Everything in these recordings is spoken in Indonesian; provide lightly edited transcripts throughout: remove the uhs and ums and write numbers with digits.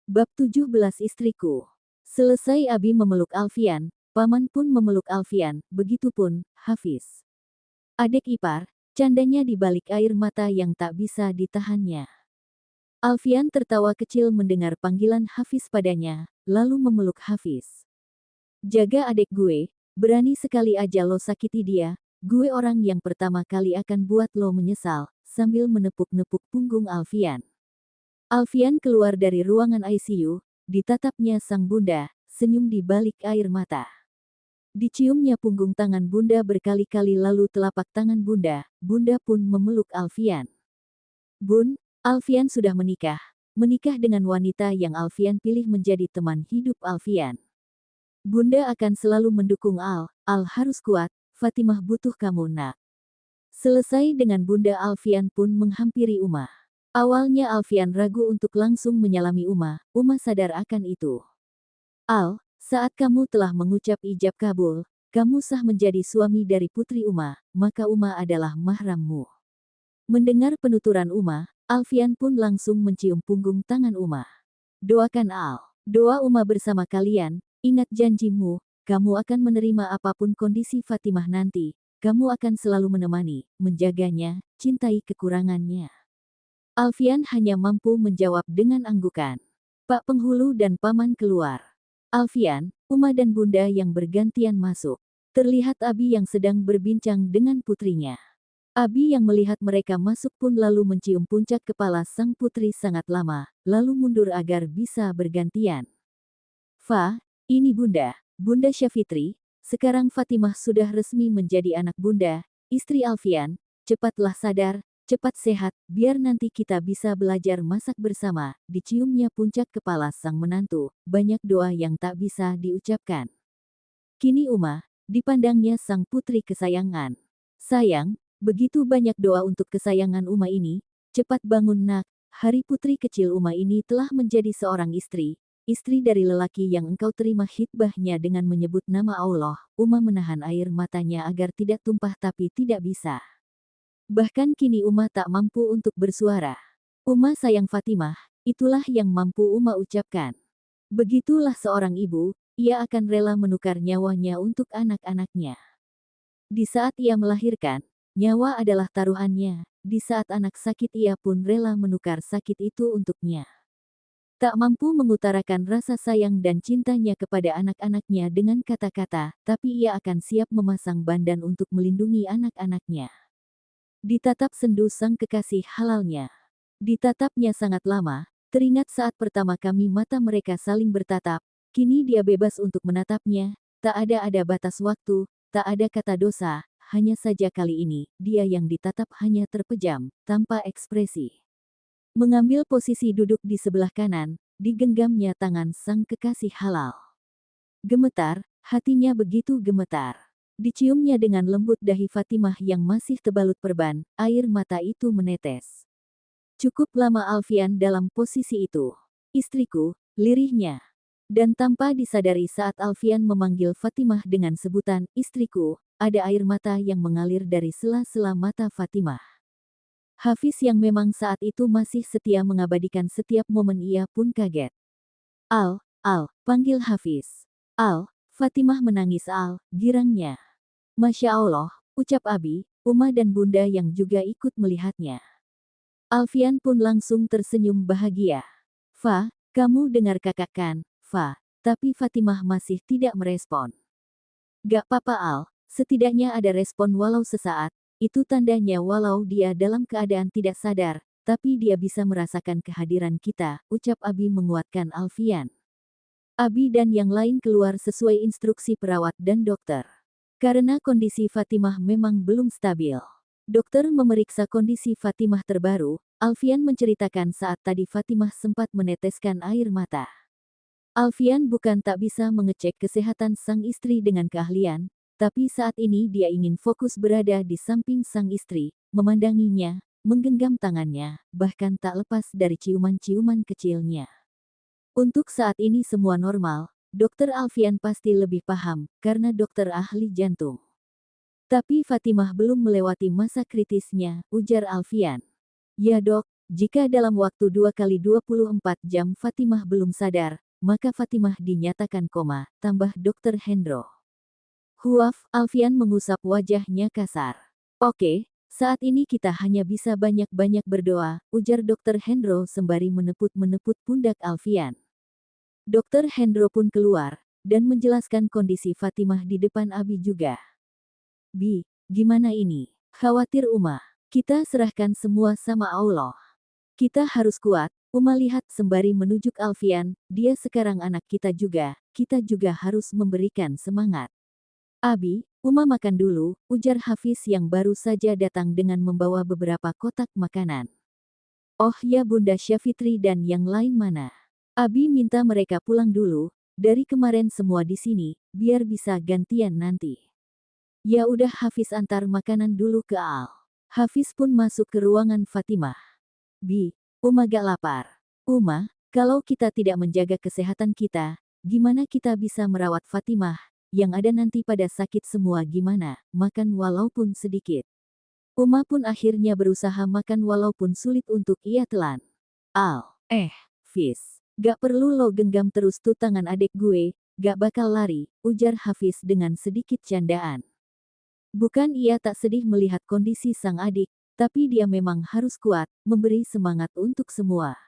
Bab 17 Istriku. Selesai Abi memeluk Alfian, paman pun memeluk Alfian, begitupun Hafiz. Adik ipar, candanya di balik air mata yang tak bisa ditahannya. Alfian tertawa kecil mendengar panggilan Hafiz padanya, lalu memeluk Hafiz. Jaga adik gue, berani sekali aja lo sakiti dia, gue orang yang pertama kali akan buat lo menyesal, sambil menepuk-nepuk punggung Alfian. Alfian keluar dari ruangan ICU, ditatapnya sang bunda, senyum di balik air mata. Diciumnya punggung tangan bunda berkali-kali lalu telapak tangan bunda pun memeluk Alfian. Bun, Alfian sudah menikah dengan wanita yang Alfian pilih menjadi teman hidup Alfian. Bunda akan selalu mendukung Al harus kuat, Fatimah butuh kamu nak. Selesai dengan bunda Alfian pun menghampiri Uma. Awalnya Alfian ragu untuk langsung menyalami Uma sadar akan itu. Al, saat kamu telah mengucap ijab kabul, kamu sah menjadi suami dari putri Uma, maka Uma adalah mahrammu. Mendengar penuturan Uma, Alfian pun langsung mencium punggung tangan Uma. Doakan Al. Doa Uma bersama kalian, ingat janjimu, kamu akan menerima apapun kondisi Fatimah nanti, kamu akan selalu menemani, menjaganya, cintai kekurangannya. Alfian hanya mampu menjawab dengan anggukan. Pak Penghulu dan Paman keluar. Alfian, Uma dan Bunda yang bergantian masuk. Terlihat Abi yang sedang berbincang dengan putrinya. Abi yang melihat mereka masuk pun lalu mencium puncak kepala sang putri sangat lama, lalu mundur agar bisa bergantian. Fa, ini Bunda, Bunda Syafitri, sekarang Fatimah sudah resmi menjadi anak Bunda, istri Alfian, cepatlah sadar, cepat sehat, biar nanti kita bisa belajar masak bersama. Diciumnya puncak kepala sang menantu, banyak doa yang tak bisa diucapkan. Kini Uma, dipandangnya sang putri kesayangan. Sayang, begitu banyak doa untuk kesayangan Uma ini, cepat bangun nak, hari putri kecil Uma ini telah menjadi seorang istri dari lelaki yang engkau terima khidbahnya dengan menyebut nama Allah. Uma menahan air matanya agar tidak tumpah tapi tidak bisa. Bahkan kini Uma tak mampu untuk bersuara. Uma sayang Fatimah, itulah yang mampu Uma ucapkan. Begitulah seorang ibu, ia akan rela menukar nyawanya untuk anak-anaknya. Di saat ia melahirkan, nyawa adalah taruhannya, di saat anak sakit ia pun rela menukar sakit itu untuknya. Tak mampu mengutarakan rasa sayang dan cintanya kepada anak-anaknya dengan kata-kata, tapi ia akan siap memasang bandan untuk melindungi anak-anaknya. Ditatap sendu sang kekasih halalnya. Ditatapnya sangat lama, teringat saat pertama kami mata mereka saling bertatap, kini dia bebas untuk menatapnya, tak ada batas waktu, tak ada kata dosa, hanya saja kali ini, dia yang ditatap hanya terpejam, tanpa ekspresi. Mengambil posisi duduk di sebelah kanan, digenggamnya tangan sang kekasih halal. Gemetar, hatinya begitu gemetar. Diciumnya dengan lembut dahi Fatimah yang masih terbalut perban, air mata itu menetes. Cukup lama Alfian dalam posisi itu. Istriku, lirihnya. Dan tanpa disadari saat Alfian memanggil Fatimah dengan sebutan istriku, ada air mata yang mengalir dari sela-sela mata Fatimah. Hafiz yang memang saat itu masih setia mengabadikan setiap momen ia pun kaget. Al, panggil Hafiz. Al, Fatimah menangis girangnya. Masya Allah, ucap Abi, Uma dan Bunda yang juga ikut melihatnya. Alfian pun langsung tersenyum bahagia. Fa, kamu dengar kakak kan, Fa, tapi Fatimah masih tidak merespon. Gak apa-apa Al, setidaknya ada respon walau sesaat, itu tandanya walau dia dalam keadaan tidak sadar, tapi dia bisa merasakan kehadiran kita, ucap Abi menguatkan Alfian. Abi dan yang lain keluar sesuai instruksi perawat dan dokter. Karena kondisi Fatimah memang belum stabil. Dokter memeriksa kondisi Fatimah terbaru, Alfian menceritakan saat tadi Fatimah sempat meneteskan air mata. Alfian bukan tak bisa mengecek kesehatan sang istri dengan keahlian, tapi saat ini dia ingin fokus berada di samping sang istri, memandanginya, menggenggam tangannya, bahkan tak lepas dari ciuman-ciuman kecilnya. Untuk saat ini semua normal. Dokter Alfian pasti lebih paham, karena dokter ahli jantung. Tapi Fatimah belum melewati masa kritisnya, ujar Alfian. Ya dok, Jika dalam waktu 2 kali 24 jam Fatimah belum sadar, maka Fatimah dinyatakan koma, tambah Dr. Hendro. Huaf, Alfian mengusap wajahnya kasar. Oke, saat ini kita hanya bisa banyak-banyak berdoa, ujar Dr. Hendro sembari meneput-meneput pundak Alfian. Dr. Hendro pun keluar, dan menjelaskan kondisi Fatimah di depan Abi juga. Bi, gimana ini? Khawatir Uma. Kita serahkan semua sama Allah. Kita harus kuat, Uma lihat sembari menunjuk Alfian, dia sekarang anak kita juga harus memberikan semangat. Abi, Uma makan dulu, ujar Hafiz yang baru saja datang dengan membawa beberapa kotak makanan. Oh ya Bunda Syafitri dan yang lain mana? Abi minta mereka pulang dulu, dari kemarin semua di sini, biar bisa gantian nanti. Ya udah Hafiz antar makanan dulu ke Al. Hafiz pun masuk ke ruangan Fatimah. Bi, Uma gak lapar. Uma, kalau kita tidak menjaga kesehatan kita, gimana kita bisa merawat Fatimah, yang ada nanti pada sakit semua gimana, makan walaupun sedikit. Uma pun akhirnya berusaha makan walaupun sulit untuk ia telan. Al, Fiz. Gak perlu lo genggam terus tuh tangan adik gue, gak bakal lari, ujar Hafiz dengan sedikit candaan. Bukan ia tak sedih melihat kondisi sang adik, tapi dia memang harus kuat, memberi semangat untuk semua.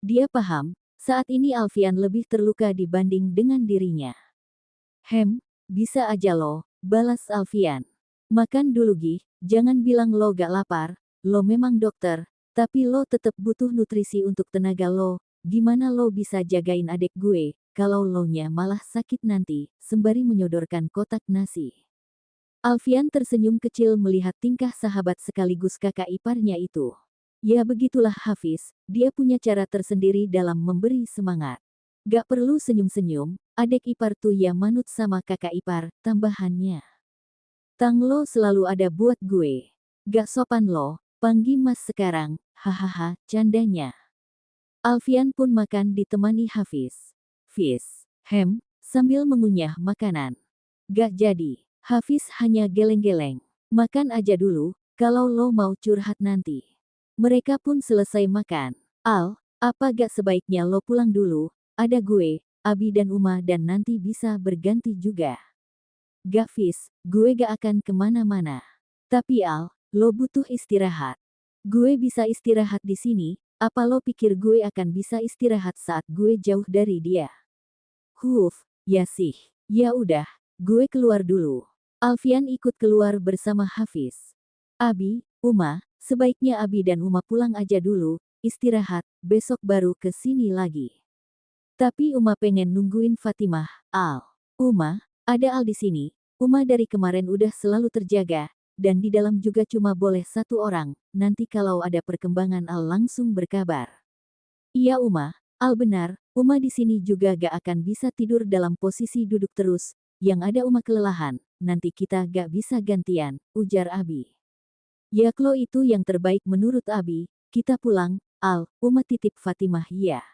Dia paham, saat ini Alfian lebih terluka dibanding dengan dirinya. Bisa aja lo, balas Alfian. Makan dulu Gi, jangan bilang lo gak lapar, lo memang dokter, tapi lo tetap butuh nutrisi untuk tenaga lo. Gimana lo bisa jagain adik gue, kalau lo-nya malah sakit nanti, sembari menyodorkan kotak nasi. Alfian tersenyum kecil melihat tingkah sahabat sekaligus kakak iparnya itu. Ya begitulah Hafiz, dia punya cara tersendiri dalam memberi semangat. Gak perlu senyum-senyum, adik ipar tuh ya manut sama kakak ipar, tambahannya. Tang lo selalu ada buat gue. Gak sopan lo, panggil mas sekarang, hahaha, candanya. Alfian pun makan ditemani Hafiz. Fiz, sambil mengunyah makanan. Gak jadi, Hafiz hanya geleng-geleng. Makan aja dulu, kalau lo mau curhat nanti. Mereka pun selesai makan. Al, apa gak sebaiknya lo pulang dulu, ada gue, Abi dan Uma dan nanti bisa berganti juga. Gak Fiz, gue gak akan kemana-mana. Tapi Al, lo butuh istirahat. Gue bisa istirahat di sini. Apa lo pikir gue akan bisa istirahat saat gue jauh dari dia? Ya sih. Ya udah, gue keluar dulu. Alfian ikut keluar bersama Hafiz. Abi, Uma, sebaiknya Abi dan Uma pulang aja dulu, istirahat, besok baru ke sini lagi. Tapi Uma pengen nungguin Fatimah. Al, Uma, ada Al di sini. Uma dari kemarin udah selalu terjaga. Dan di dalam juga cuma boleh satu orang, nanti kalau ada perkembangan Al langsung berkabar. Iya Uma, Al benar, Uma di sini juga gak akan bisa tidur dalam posisi duduk terus, yang ada Uma kelelahan, nanti kita gak bisa gantian, ujar Abi. Ya Klo itu yang terbaik menurut Abi, kita pulang, Al, Uma titip Fatimah ya.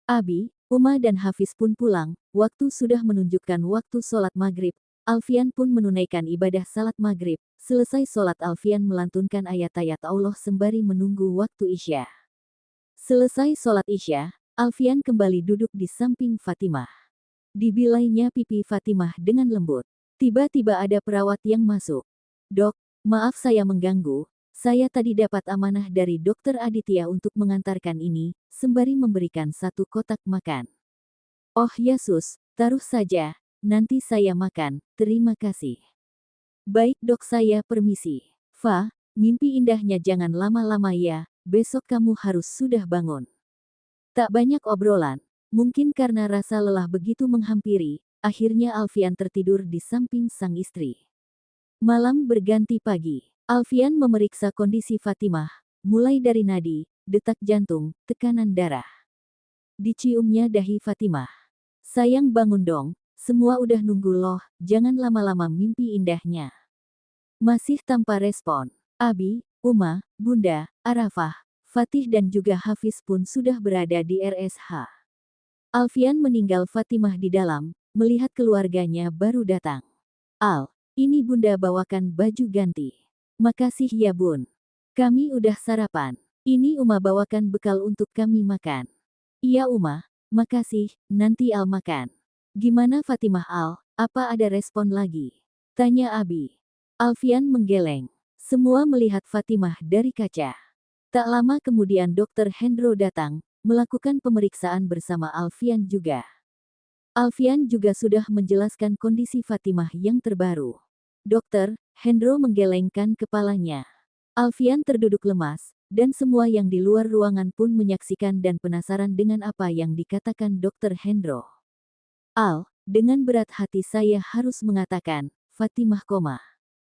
Abi, Uma dan Hafiz pun pulang, waktu sudah menunjukkan waktu sholat maghrib. Alfian pun menunaikan ibadah salat maghrib. Selesai sholat Alfian melantunkan ayat-ayat Allah sembari menunggu waktu Isya. Selesai sholat Isya, Alfian kembali duduk di samping Fatimah. Dibilainya pipi Fatimah dengan lembut. Tiba-tiba ada perawat yang masuk. Dok, maaf saya mengganggu. Saya tadi dapat amanah dari Dokter Aditya untuk mengantarkan ini, sembari memberikan satu kotak makan. Oh ya sus, taruh saja. Nanti saya makan, terima kasih. Baik dok saya permisi. Fa, mimpi indahnya jangan lama-lama ya, besok kamu harus sudah bangun. Tak banyak obrolan, mungkin karena rasa lelah begitu menghampiri, akhirnya Alfian tertidur di samping sang istri. Malam berganti pagi, Alfian memeriksa kondisi Fatimah, mulai dari nadi, detak jantung, tekanan darah. Diciumnya dahi Fatimah. Sayang bangun dong. Semua udah nunggu loh, jangan lama-lama mimpi indahnya. Masih tanpa respon. Abi, Uma, Bunda, Arafah, Fatih dan juga Hafiz pun sudah berada di RSH. Alfian meninggal Fatimah di dalam, melihat keluarganya baru datang. Al, ini Bunda bawakan baju ganti. Makasih ya Bun. Kami udah sarapan. Ini Uma bawakan bekal untuk kami makan. Iya Uma, makasih, nanti Al makan. Gimana Fatimah Al, apa ada respon lagi? Tanya Abi. Alfian menggeleng. Semua melihat Fatimah dari kaca. Tak lama kemudian Dr. Hendro datang, melakukan pemeriksaan bersama Alfian juga. Alfian juga sudah menjelaskan kondisi Fatimah yang terbaru. Dokter, Hendro menggelengkan kepalanya. Alfian terduduk lemas, dan semua yang di luar ruangan pun menyaksikan dan penasaran dengan apa yang dikatakan Dr. Hendro. Al, dengan berat hati saya harus mengatakan, Fatimah koma.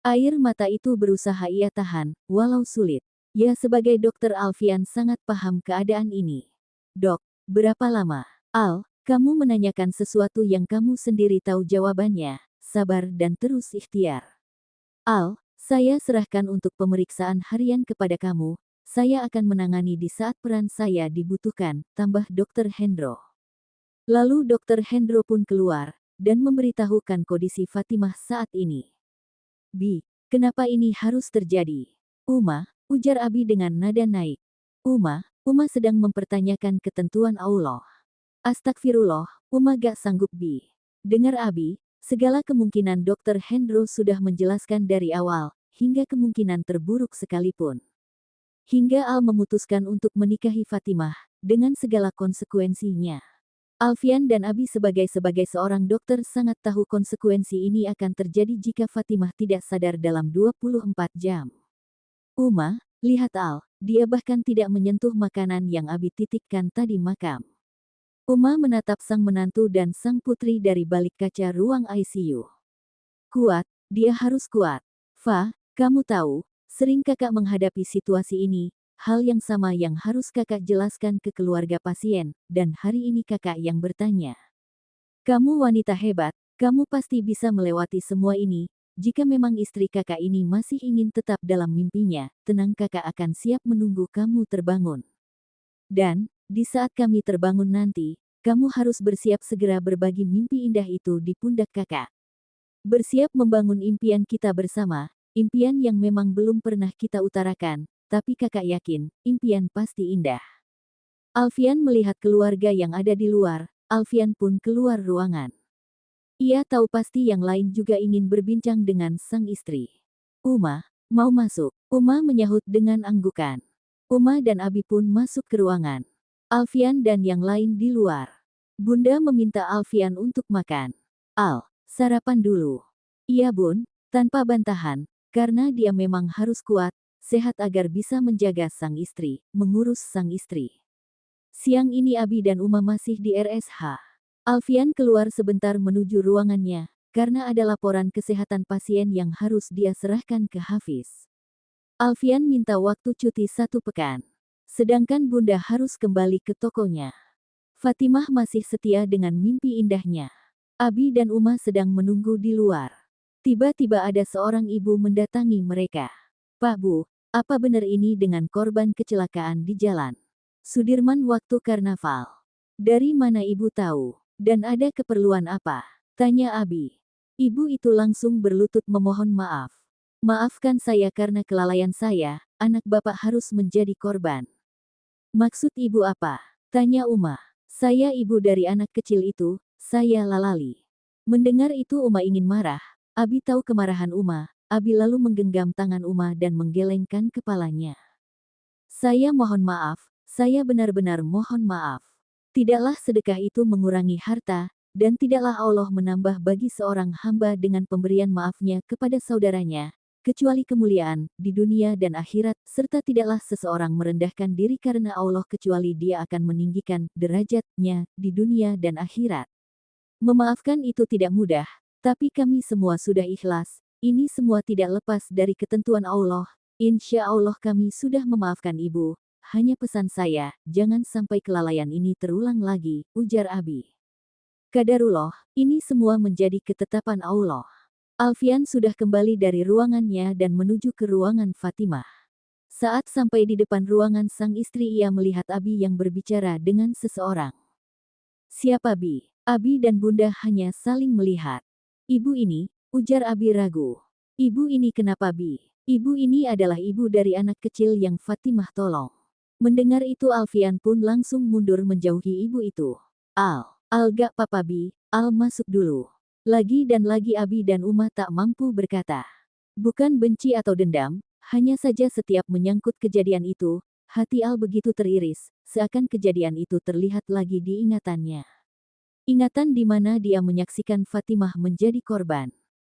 Air mata itu berusaha ia tahan, walau sulit. Ya sebagai dokter Alfian sangat paham keadaan ini. Dok, berapa lama? Al, kamu menanyakan sesuatu yang kamu sendiri tahu jawabannya. Sabar dan terus ikhtiar. Al, saya serahkan untuk pemeriksaan harian kepada kamu. Saya akan menangani di saat peran saya dibutuhkan, tambah Dr. Hendro. Lalu Dr. Hendro pun keluar, dan memberitahukan kondisi Fatimah saat ini. Bi, kenapa ini harus terjadi? Uma, ujar Abi dengan nada naik. Uma sedang mempertanyakan ketentuan Allah. Astagfirullah, Uma gak sanggup Bi. Dengar Abi, segala kemungkinan Dr. Hendro sudah menjelaskan dari awal, hingga kemungkinan terburuk sekalipun. Hingga Al memutuskan untuk menikahi Fatimah, dengan segala konsekuensinya. Alfian dan Abi sebagai seorang dokter sangat tahu konsekuensi ini akan terjadi jika Fatimah tidak sadar dalam 24 jam. Uma, lihat Al, dia bahkan tidak menyentuh makanan yang Abi titipkan tadi makam. Uma menatap sang menantu dan sang putri dari balik kaca ruang ICU. Kuat, dia harus kuat. Fa, kamu tahu, sering kakak menghadapi situasi ini, hal yang sama yang harus kakak jelaskan ke keluarga pasien, dan hari ini kakak yang bertanya. Kamu wanita hebat, kamu pasti bisa melewati semua ini, jika memang istri kakak ini masih ingin tetap dalam mimpinya, tenang kakak akan siap menunggu kamu terbangun. Dan, di saat kami terbangun nanti, kamu harus bersiap segera berbagi mimpi indah itu di pundak kakak. Bersiap membangun impian kita bersama, impian yang memang belum pernah kita utarakan, tapi kakak yakin, impian pasti indah. Alfian melihat keluarga yang ada di luar, Alfian pun keluar ruangan. Ia tahu pasti yang lain juga ingin berbincang dengan sang istri. Uma, mau masuk? Uma menyahut dengan anggukan. Uma dan Abi pun masuk ke ruangan. Alfian dan yang lain di luar. Bunda meminta Alfian untuk makan. Al, sarapan dulu. Iya bun, tanpa bantahan, karena dia memang harus kuat, sehat agar bisa menjaga sang istri, mengurus sang istri. Siang ini Abi dan Uma masih di RSH. Alfian keluar sebentar menuju ruangannya, karena ada laporan kesehatan pasien yang harus dia serahkan ke Hafiz. Alfian minta waktu cuti 1 pekan. Sedangkan Bunda harus kembali ke tokonya. Fatimah masih setia dengan mimpi indahnya. Abi dan Uma sedang menunggu di luar. Tiba-tiba ada seorang ibu mendatangi mereka. Pak Bu, apa benar ini dengan korban kecelakaan di jalan Sudirman waktu karnaval? Dari mana ibu tahu? Dan ada keperluan apa? Tanya Abi. Ibu itu langsung berlutut memohon maaf. Maafkan saya karena kelalaian saya, anak bapak harus menjadi korban. Maksud ibu apa? Tanya Uma. Saya ibu dari anak kecil itu, saya Lalali. Mendengar itu Uma ingin marah. Abi tahu kemarahan Uma. Abi lalu menggenggam tangan Uma dan menggelengkan kepalanya. Saya mohon maaf, saya benar-benar mohon maaf. Tidaklah sedekah itu mengurangi harta, dan tidaklah Allah menambah bagi seorang hamba dengan pemberian maafnya kepada saudaranya, kecuali kemuliaan di dunia dan akhirat, serta tidaklah seseorang merendahkan diri karena Allah kecuali dia akan meninggikan derajatnya di dunia dan akhirat. Memaafkan itu tidak mudah, tapi kami semua sudah ikhlas, ini semua tidak lepas dari ketentuan Allah, insya Allah kami sudah memaafkan ibu, hanya pesan saya, jangan sampai kelalaian ini terulang lagi, ujar Abi. Qadarullah, ini semua menjadi ketetapan Allah. Alfian sudah kembali dari ruangannya dan menuju ke ruangan Fatimah. Saat sampai di depan ruangan sang istri ia melihat Abi yang berbicara dengan seseorang. Siapa Bi? Abi dan Bunda hanya saling melihat. Ibu ini, ujar Abi ragu. Ibu ini kenapa Bi? Ibu ini adalah ibu dari anak kecil yang Fatimah tolong. Mendengar itu Alfian pun langsung mundur menjauhi ibu itu. Al gak papa Bi, Al masuk dulu. Lagi dan lagi Abi dan Uma tak mampu berkata. Bukan benci atau dendam, hanya saja setiap menyangkut kejadian itu, hati Al begitu teriris, seakan kejadian itu terlihat lagi di ingatannya. Ingatan di mana dia menyaksikan Fatimah menjadi korban.